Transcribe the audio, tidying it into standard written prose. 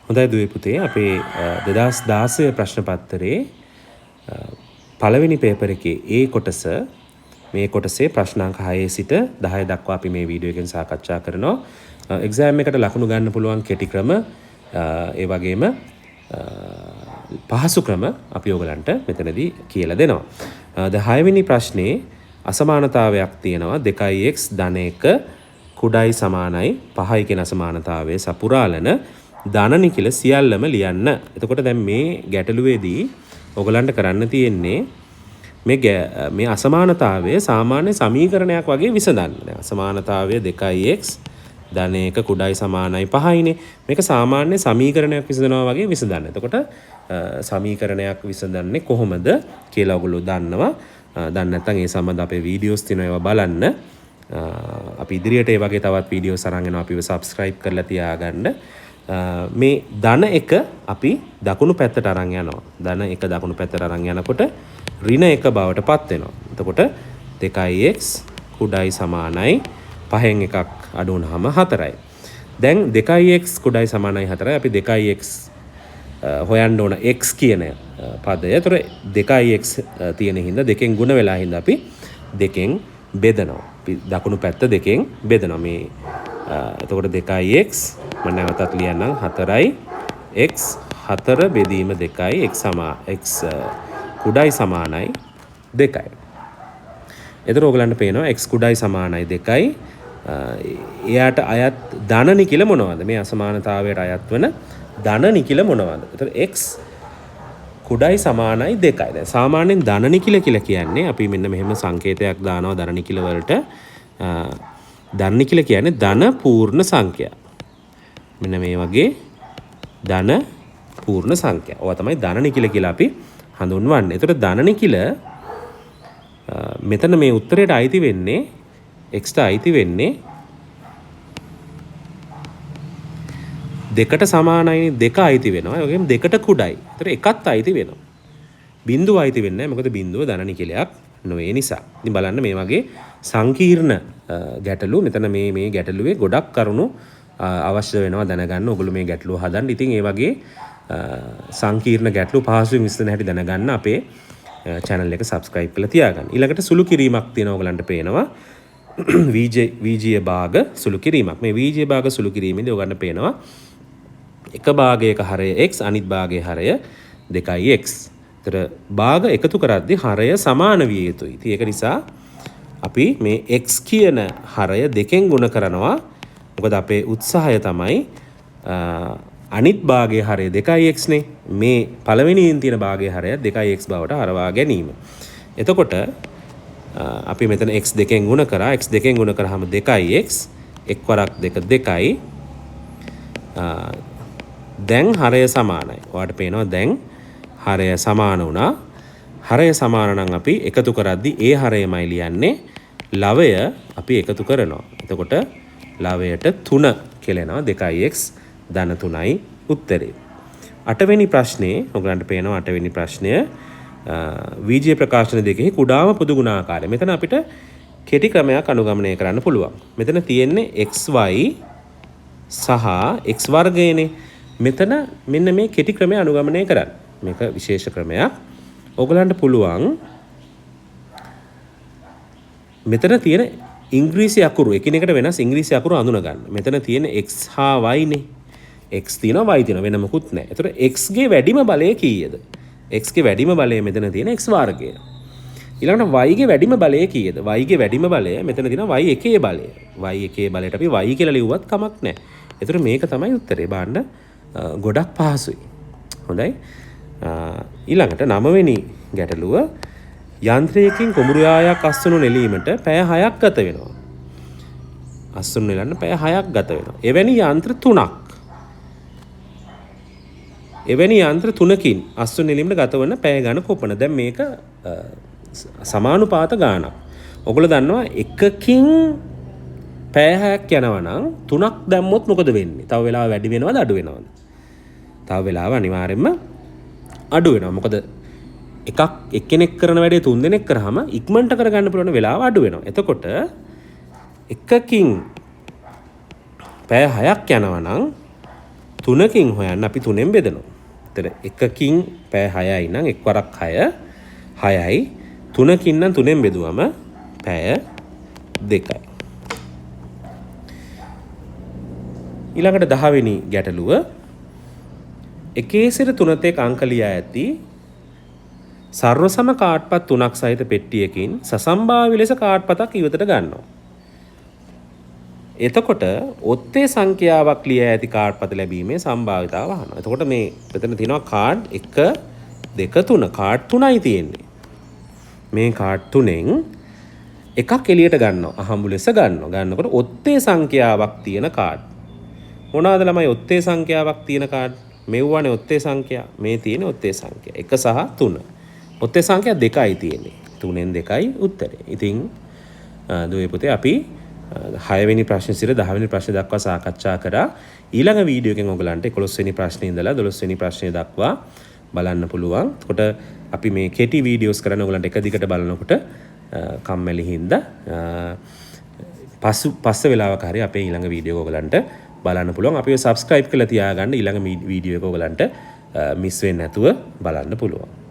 හොඳයි දුවේ පුතේ අපේ 2016 ප්‍රශ්න පත්‍රයේ පළවෙනි පේපර් එකේ ඒ කොටස මේ කොටසේ ප්‍රශ්නාංක 6 සිට 10 දක්වා අපි මේ වීඩියෝ එකෙන් සාකච්ඡා කරනවා. එක්සෑම් එකට ලකුණු ගන්න පුළුවන් කෙටි ක්‍රම ඒ වගේම පහසු ක්‍රම අපි ඔයගලන්ට මෙතනදී කියලා දෙනවා. දැන් 6 වෙනි ප්‍රශ්නේ අසමානතාවයක් තියෙනවා 2x ධන 1 කුඩයි සමානයි 5යි කියන අසමානතාවයේ සපුරාලන ධන නිකිල සියල්ලම ලියන්න. එතකොට දැන් මේ ගැටලුවේදී ඔයගලන්ට කරන්න තියෙන්නේ මේ අසමානතාවය සාමාන්‍ය සමීකරණයක් වගේ විසඳන්න. දැන් අසමානතාවය 2x ධන 1 කුඩයි සමානයි 5යිනේ. මේක සාමාන්‍ය සමීකරණයක් විසඳනවා වගේ විසඳන්න. එතකොට සමීකරණයක් විසඳන්නේ කොහොමද කියලා ඔයගොල්ලෝ දන්නවා. දන්නේ නැත්නම් ඒ සම්බන්ධ අපේ වීඩියෝස් තියෙනවා ඒවා බලන්න. අපි ඉදිරියට ඒ වගේ තවත් වීඩියෝස් අරන් එනවා. අපිව subscribe කරලා තියාගන්න. මේ ධන 1 අපි දකුණු පැත්තට අරන් යනවා. ධන 1 දකුණු පැත්තට අරන් යනකොට ඍණ 1 බවට පත් වෙනවා. එතකොට 2x කුඩයි සමානයි 5න් එකක් අඩු වුනහම 4යි. දැන් 2x කුඩයි සමානයි 4යි. අපි 2x හොයන්න ඕන x කියන පදය. ඒතර 2x තියෙන හින්දා දෙකෙන් ගුණ වෙලා හින්දා අපි දෙකෙන් බෙදනවා. අපි දකුණු පැත්ත දෙකෙන් බෙදනවා. මේ එතකොට 2x මම නැවතත් ලියන්නම් 4යි x 4 බෙදීම 2යි x කුඩයි සමානයි 2යි. එතකොට ඔයගලන්ට පේනවා x කුඩයි සමානයි 2යි. එයාට අයත් ධන නිකිල මොනවද? මේ අසමානතාවයට අයත් වන ධන නිකිල මොනවද? එතකොට x කුඩයි සමානයි 2යි. දැන් සාමාන්‍යයෙන් ධන නිකිල කියලා කියන්නේ අපි මෙන්න මෙහෙම සංකේතයක් දානවා ධන නිකිල වලට. ධන නිකිල කියන්නේ ධන පූර්ණ සංඛ්‍යා. මෙන්න මේ වගේ ධන පූර්ණ සංඛ්‍යා. ඔවා තමයි ධන නිකිල කියලා අපි හඳුන්වන්නේ. ඒතර ධන නිකිල මෙතන මේ උත්තරයට අයිති වෙන්නේ x ට අයිති වෙන්නේ 2ට සමානයි 2 අයිති වෙනවා. ඒ වගේම 2ට කුඩයි. ඒතර එකත් අයිති වෙනවා. බිඳුව අයිති වෙන්නේ නැහැ. මොකද බිඳුව ධන නිකිලයක් නොවේ නිසා. ඉතින් බලන්න මේ වගේ සංකීර්ණ ගැටලු මෙතන මේ ගැටලුවේ ගොඩක් කරුණු අවශ්‍ය වෙනවා දැනගන්න. ඔයගොල්ලෝ මේ ගැටලුව හදන්න. ඉතින් ඒ වගේ සංකීර්ණ ගැටලු පහසුවෙන් විසඳන හැටි දැනගන්න අපේ channel එක subscribe කරලා තියාගන්න. ඊළඟට සුළු කිරීමක් තියෙනවා ඔයගලන්ට පේනවා. VJ භාග සුළු කිරීමක්. මේ VJ භාග සුළු කිරීමේදී ඔයගලන්ට පේනවා එක භාගයක හරය x අනිත් භාගයේ හරය 2x. ඒතර භාග එකතු කරද්දී හරය සමාන විය යුතුයි. ඉතින් ඒක නිසා අපි මේ x කියන හරය දෙකෙන් ගුණ කරනවා. මොකද අපේ උත්සාහය තමයි අනිත් භාගයේ හරය 2x නේ. මේ පළවෙනියෙන් තියෙන භාගයේ හරය 2x බවට හරවා ගැනීම. එතකොට අපි මෙතන x දෙකෙන් ගුණ කරා. x දෙකෙන් ගුණ කරාම 2x එක් වරක් 2 2යි. දැන් හරය සමානයි. ඔයාලට පේනවා දැන් හරය සමාන වුණා. හරය සමාන නම් අපි එකතු කරද්දී ඒ හරයමයි ලියන්නේ. ලවය අපි එකතු කරනවා. එතකොට ලවයට 3 කෙලෙනවා 2x ධන 3යි උත්තරේ. 8 වෙනි ප්‍රශ්නේ ඔයගලන්ට පේනවා 8 වෙනි ප්‍රශ්නය VJ ප්‍රකාශන දෙකෙහි කුඩාම පොදු ගුණාකාරය. මෙතන අපිට කෙටි ක්‍රමයක් අනුගමනය කරන්න පුළුවන්. මෙතන තියෙන්නේ xy සහ x වර්ගයනේ. මෙතන මෙන්න මේ කෙටි ක්‍රමය අනුගමනය කරන්න. මේක විශේෂ ක්‍රමයක්. ඔයගලන්ට පුළුවන් මෙතන තියෙන ඉංග්‍රීසි අකුරු එකිනෙකට වෙනස් ඉංග්‍රීසි අකුරු අඳුන ගන්න. මෙතන තියෙන x හා y නේ. x තියෙනවා y තියෙනවා වෙන මොකුත් නැහැ. ඒතර x ගේ වැඩිම බලය කීයද? x ගේ වැඩිම බලය මෙතන තියෙන x වර්ගය. ඊළඟට y ගේ වැඩිම බලය කීයද? y ගේ වැඩිම බලය මෙතන තියෙන y එකේ බලය. y එකේ බලයට අපි y කියලා ලිව්වත් කමක් නැහැ. ඒතර මේක තමයි උත්තරේ. බලන්න ගොඩක් පහසුයි. හොඳයි. ඊළඟට 9 වෙනි ගැටලුව යන්ත්‍රයකින් කුඹුරු යායක් අස්වනු නෙලීමට පැය 6ක් ගත වෙනවා. අස්වනු නෙලන්න පැය 6ක් ගත වෙනවා. එවැනි යන්ත්‍ර 3ක්. එවැනි යන්ත්‍ර 3කින් අස්වනු නෙලීමට ගත වන පැය ගණන කොපමණ? දැන් මේක සමානුපාත ගාණක්. ඔයගොල්ලෝ දන්නවා එකකින් පැය 6ක් යනවා නම් 3ක් දැම්මොත් මොකද වෙන්නේ? තව වෙලාව වැඩි වෙනවද අඩු වෙනවද? තව වෙලාව අනිවාර්යයෙන්ම අඩු වෙනවා. මොකද එක්කෙනෙක් කරන වැඩේ 3 දෙනෙක් කරාම ඉක්මනට කරගන්න පුළුවන් වෙලාව අඩු වෙනවා. එතකොට එකකින් පැය 6ක් යනවා නම් 3කින් හොයන්න අපි 3ෙන් බෙදනවා. එතන එකකින් පැය 6යි නම් එක් වරක් 6යි 3කින් නම් 3ෙන් බෙදුවම පැය 2යි. ඊළඟට 10 වෙනි ගැටලුව එකේ සිට 3 තෙක් අංක ලියා ඇති සර්ව සම කාඩ්පත් 3ක් සහිත පෙට්ටියකින් සසම්භාව්‍ය ලෙස කාඩ්පතක් ඉවතට ගන්නවා. එතකොට ඔත්තේ සංඛ්‍යාවක් ලියා ඇති කාඩ්පත ලැබීමේ සම්භාවිතාව අහනවා. එතකොට මේ මෙතන තියෙනවා කාඩ් 1 2 3 කාඩ් 3යි තියෙන්නේ. මේ කාඩ් 3න් එකක් එළියට ගන්නවා. අහඹු ලෙස ගන්නවා. ගන්නකොට ඔත්තේ සංඛ්‍යාවක් තියෙන කාඩ්. මොනවාද ළමයි ඔත්තේ සංඛ්‍යාවක් තියෙන කාඩ්? මෙව්වනේ ඔත්තේ සංඛ්‍යා. මේ තියෙන්නේ ඔත්තේ සංඛ්‍යා 1 සහ 3. ඔත්තේ සංඛ්‍යා 2යි තියෙන්නේ. 3ෙන් 2යි උත්තරේ. ඉතින් දුවේ පුතේ අපි 6 වෙනි ප්‍රශ්නේ සිට 10 වෙනි ප්‍රශ්නේ දක්වා සාකච්ඡා කරා. ඊළඟ වීඩියෝ එකෙන් ඔයගලන්ට 11 වෙනි ප්‍රශ්නේ ඉඳලා 12 වෙනි ප්‍රශ්නේ දක්වා බලන්න පුළුවන්. එතකොට අපි මේ කෙටි වීඩියෝස් කරන ඔයගලන්ට එක දිගට බලනකොට කම්මැලි හින්දා පස්සේ වෙලාවක හරි අපේ ඊළඟ වීඩියෝ එක ඔයගලන්ට බලන්න පුළුවන්. අපිව subscribe කරලා තියාගන්න ඊළඟ වීඩියෝ එක ඔයගලන්ට මිස් වෙන්නේ නැතුව බලන්න පුළුවන්.